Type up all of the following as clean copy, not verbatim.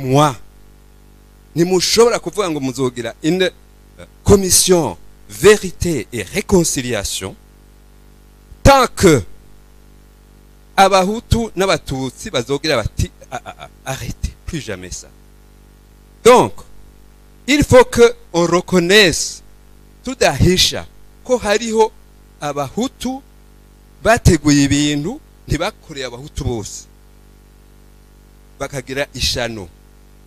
munwa ntimushobora kuvuga ngo muzogira une commission vérité et réconciliation tant que abahutu n'abatutsi bazogira bati arrêtez plus jamais ça. Donc il faut que on reconnaisse tudahisha ko hariho abahutu bateguye ibintu ntibakoreye abahutu bose bakagira ishano,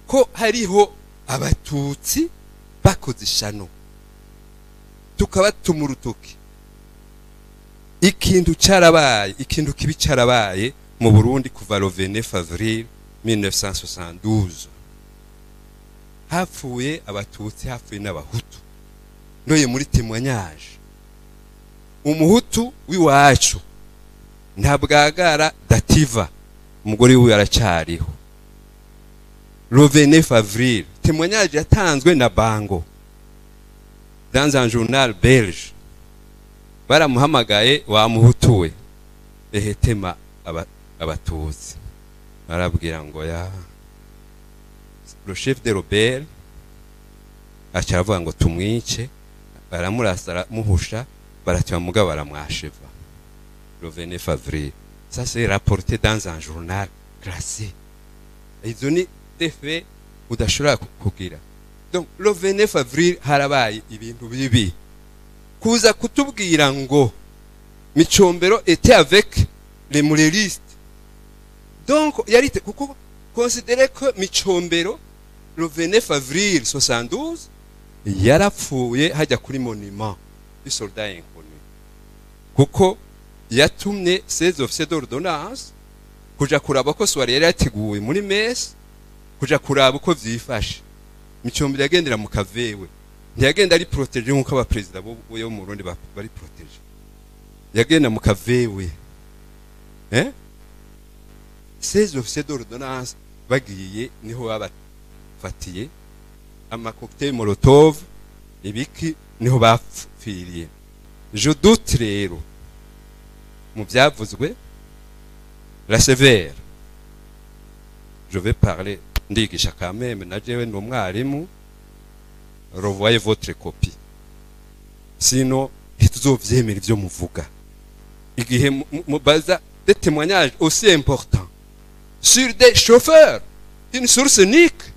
ko hariho abatutsi bakoze ishano tukaba tumurutuki. Ikintu cyarabaye, ikintu kibi cyarabaye mu Burundi kuva le 29 avril 1972. Hapfuye abatutsi, hapfuye n'abahutu. Ndoye muri témoignage umuhutu w'iwacu ntabwagara dativa umugore we aracyariho. Le 29 avril témoignage yatanzwe na Bango dans un journal belge. Baramuhamagaye wa muhutuwe ehetema abatutsi barabwira ngo ya le chef de rebelle achavuga ngo tumwice, baramurasa muhusha baratiwa mugabo baramwasheva. Le 29 avril, ça c'est rapporté dans un journal classé. Ils ont des faits udashobora kugira. Donc le 29 avril harabaye ibintu bibi. Kuza kutubwira ngo Micombero était avec les mureristes. Donc yarite kuko considérer que Micombero le 29 avril 72 yarapfuye hajya kuri monument du soldat inconnu. Kuko yatumye ces officiers d'ordonnance kuja kuraba ko soirée yari yateguwe muri messe, kuja kuraba uko vyifashe. Micombero yagendera mu kavewe, ntiyagenda ari protege nkuko aba president bo mu Burundi bari protege, yagenda mu kavewe. Ces officiers d'ordonnance bagiye niho babafatiye ama cocktail molotov ibiki, niho bapfiriye. Je doute rero mu byavuzwe la sévère. Je vais parler ndigisha quand même na jewe no mwarimu. Revoyez votre copie, sinon ituzovyemera ivyo muvuga. Igihe mubaza des témoignages aussi importants sur des chauffeurs, une source unique,